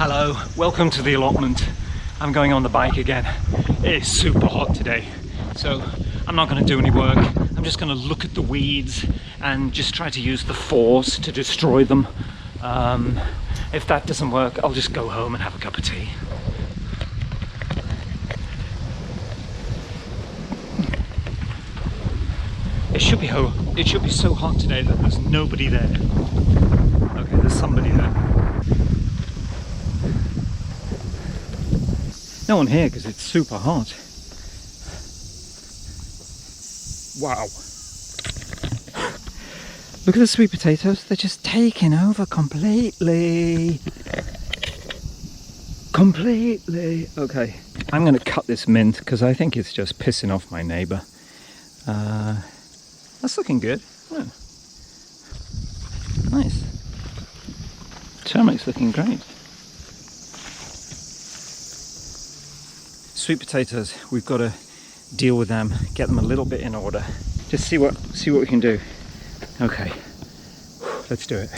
Hello, welcome to the allotment. I'm going on the bike again. It is super hot today, so I'm not going to do any work. I'm just going to look at the weeds and just try to use the force to destroy them. If that doesn't work, I'll just go home and have a cup of tea. It should be so hot today that there's nobody there. Okay, there's somebody there. No one here because it's super hot. Wow. Look at the sweet potatoes. They're just taking over completely. Completely. Okay, I'm going to cut this mint because I think it's just pissing off my neighbour. That's looking good. Yeah. Nice. Turmeric's looking great. Sweet potatoes, we've got to deal with them, get them a little bit in order. Just see what we can do. Okay, let's do it.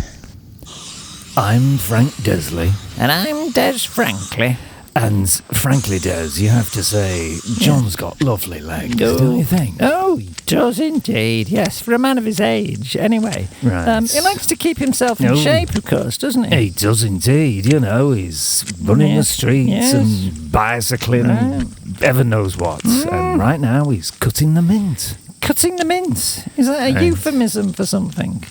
I'm Frank Desley. And I'm Des Frankly. And frankly, Des, you have to say, John's got lovely legs, don't you think? Oh, he does indeed. Yes, for a man of his age, anyway. Right. He likes to keep himself in shape, of course, doesn't he? He does indeed, you know, he's running the streets and bicycling and heaven knows what. And right now he's cutting the mint. Cutting the mint? Is that a euphemism for something?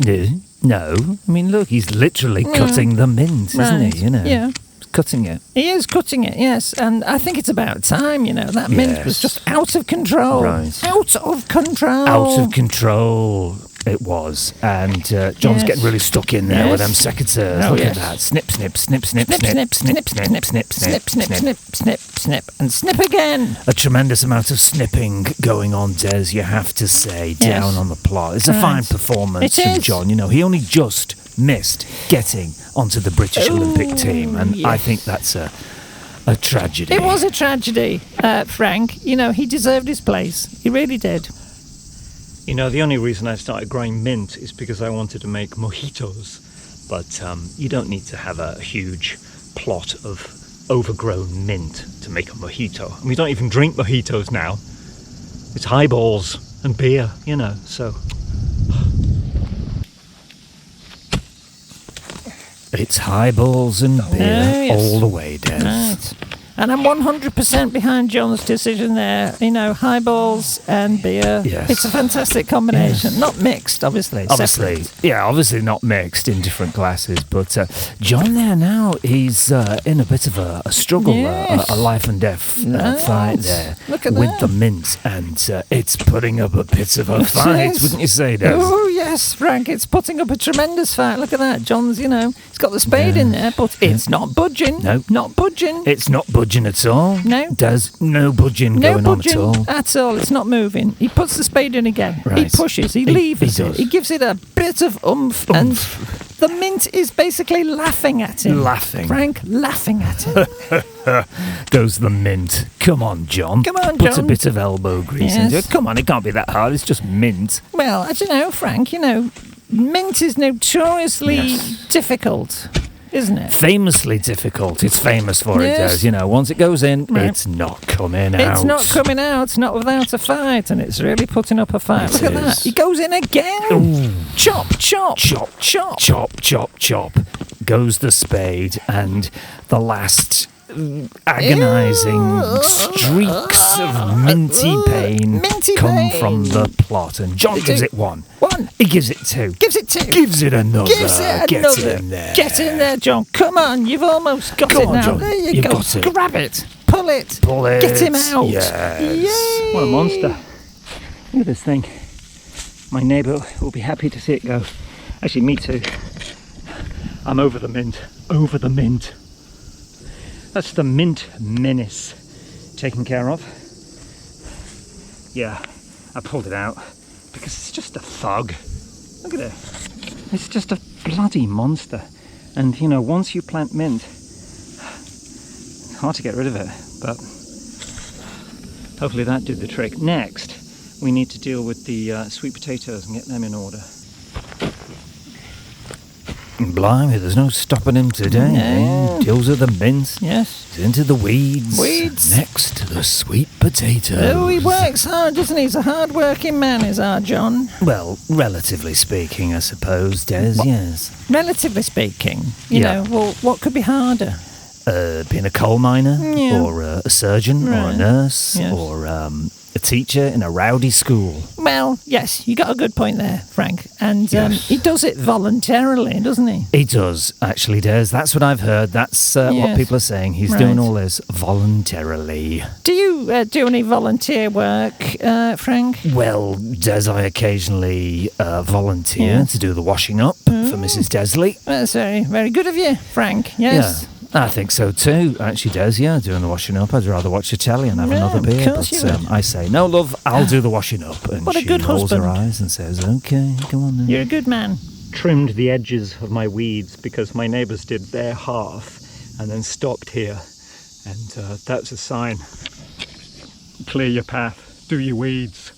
No. I mean, look, he's literally cutting the mint, isn't he? You know? Yeah. Cutting it. He is cutting it, yes, and I think it's about time, you know. That mint was just out of control. Right. Out of control. Out of control it was. And John's getting really stuck in there with them secateurs. Look at that. Snip, snip, snip, snip, snip, snip, snip, snip, snip, snip, snip, snip, snip, snip, and snip again. A tremendous amount of snipping going on, Des, you have to say, down on the plot. It's a fine performance from John. You know, he only just missed getting onto the British Olympic team, and I think that's a tragedy. It was a tragedy, Frank. You know, he deserved his place. He really did. You know, the only reason I started growing mint is because I wanted to make mojitos. But you don't need to have a huge plot of overgrown mint to make a mojito. And we don't even drink mojitos now. It's highballs and beer, you know, so... It's highballs and beer all the way, Des. Right. And I'm 100% behind John's decision there. You know, highballs and beer. Yes. It's a fantastic combination. Yes. Not mixed, obviously. Obviously, obviously not mixed in different glasses. But John there now, he's in a bit of a struggle, a life and death fight there with the mint. And it's putting up a bit of a fight, wouldn't you say, Des? Oh, yes, Frank, it's putting up a tremendous fight. Look at that. John's, you know, he's got the spade in there, but it's not budging. No. Not budging. It's not budging at all. No. There's no budging going on at all. At all. It's not moving. He puts the spade in again. Right. He pushes. He levers it. He gives it a bit of oomph. And the mint is basically laughing at him. Frank, laughing at him. Goes the mint. Come on, John. Come on, Put John. a bit of elbow grease into it. Come on, it can't be that hard. It's just mint. Well, I don't know, Frank. You know, mint is notoriously difficult, isn't it? Famously difficult. It's famous for it, Des. You know, once it goes in, it's not coming out. It's not coming out, not without a fight, and it's really putting up a fight. Look at that. He goes in again. Ooh. Chop, chop, chop, chop, chop, chop, chop. Goes the spade, and the last agonising streaks of minty pain come from the plot, and John gives it one. He gives it two. Gives it two. Gives it another. Gives it another. Get in there. Get in there, John. Come on, you've almost got it now. John. There you You've go. got it. Grab it. Pull it. Pull it. Get him out. Yes. Yay. What a monster. Look at this thing. My neighbour will be happy to see it go. Actually, me too. I'm over the mint. Over the mint. That's the mint menace taken care of. Yeah, I pulled it out because it's just a thug. Look at it. It's just a bloody monster. And you know, once you plant mint, it's hard to get rid of it, but hopefully that did the trick. Next, we need to deal with the sweet potatoes and get them in order. Blimey, there's no stopping him today. No. He deals with the mint. Yes. He's into the weeds. Weeds. Next to the sweet potatoes. Oh, he works hard, doesn't he? He's a hard-working man, is our John. Well, relatively speaking, I suppose, Des, yes. Relatively speaking, you Yeah. know, well, what could be harder? Being a coal miner, Yeah. or a surgeon, or a Right. nurse, Yes. or a teacher in a rowdy school. Well, yes, you got a good point there, Frank. And Yes. he does it voluntarily, doesn't he? He does, actually, Des. That's what I've heard. That's what Yes. people are saying. He's Right. doing all this voluntarily. Do you do any volunteer work, Frank? Well, Des, I occasionally volunteer Yeah. to do the washing up for Mrs. Desley. That's very, very good of you, Frank. Yes. Yeah. I think so too, actually, Des. Yeah, doing the washing up. I'd rather watch the telly and have Yeah, another of beer. course you But would. I say, no, love, I'll do the washing up. And What a she good rolls her husband. eyes and says, okay, go on then. You're a good man. Trimmed the edges of my weeds because my neighbours did their half and then stopped here. And that's a sign. Clear your path, do your weeds,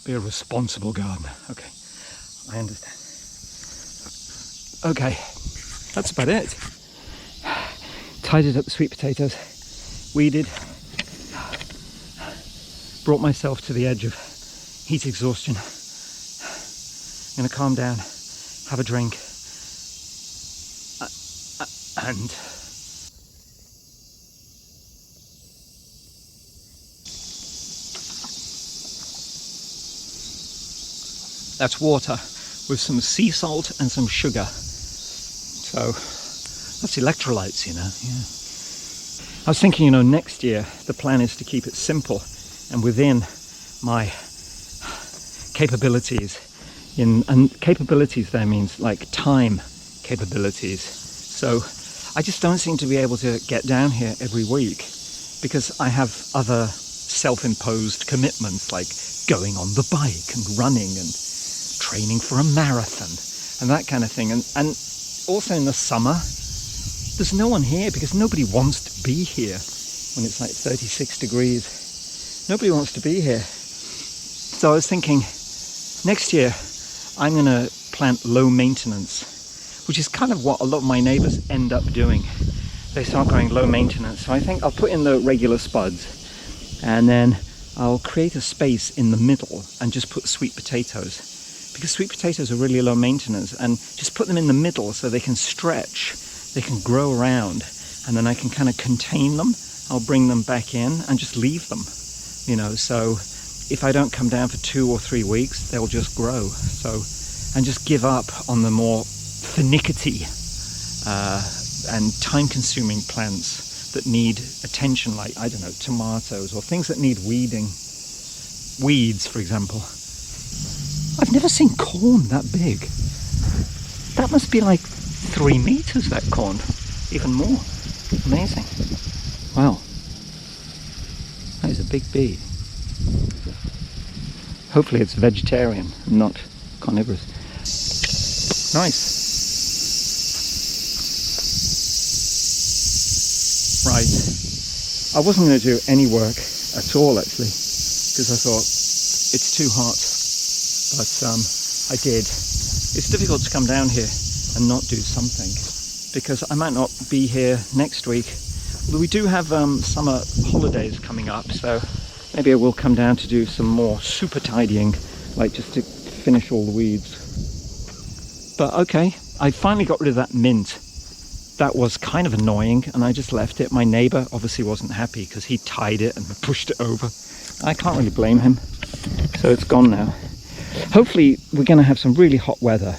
be a responsible gardener. Okay, I understand. Okay, that's about it. Tidied up the sweet potatoes, weeded, brought myself to the edge of heat exhaustion. I'm gonna calm down, have a drink, and that's water with some sea salt and some sugar. So that's electrolytes, you know. Yeah. I was thinking, next year the plan is to keep it simple and within my capabilities. And capabilities there means like time capabilities. So I just don't seem to be able to get down here every week because I have other self-imposed commitments like going on the bike and running and training for a marathon and that kind of thing. And also in the summer, there's no one here because nobody wants to be here when it's like 36 degrees. Nobody wants to be here. So I was thinking, next year I'm going to plant low maintenance, which is kind of what a lot of my neighbours end up doing. They start growing low maintenance. So I think I'll put in the regular spuds and then I'll create a space in the middle and just put sweet potatoes, because sweet potatoes are really low maintenance, and just put them in the middle so they can stretch, they can grow around, and then I can kind of contain them. I'll bring them back in and just leave them, so if I don't come down for 2 or 3 weeks, they'll just grow. So, and just give up on the more finicky and time-consuming plants that need attention, like, I don't know, tomatoes or things that need weeding. Weeds, for example. I've never seen corn that big. That must be like 3 meters, that corn. Even more. Amazing. Wow. That is a big bee. Hopefully it's vegetarian, not carnivorous. Nice. Right. I wasn't going to do any work at all, actually, because I thought it's too hot. But I did. It's difficult to come down here and not do something, because I might not be here next week. But we do have summer holidays coming up, so maybe I will come down to do some more super tidying, like just to finish all the weeds. But okay, I finally got rid of that mint. That was kind of annoying, and I just left it. My neighbour obviously wasn't happy because he tied it and pushed it over. I can't really blame him. So it's gone now. Hopefully we're going to have some really hot weather.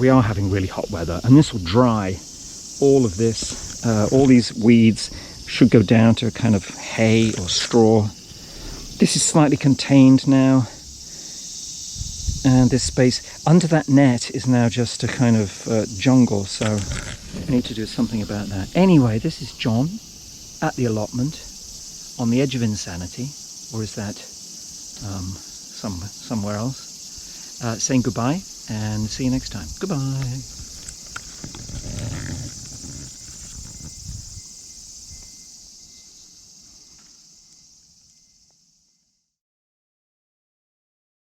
We are having really hot weather, and this will dry all of this. All these weeds should go down to a kind of hay or straw. This is slightly contained now. And this space under that net is now just a kind of jungle, so I need to do something about that. Anyway, this is John at the allotment on the edge of insanity, or is that somewhere else, saying goodbye and see you next time. Goodbye.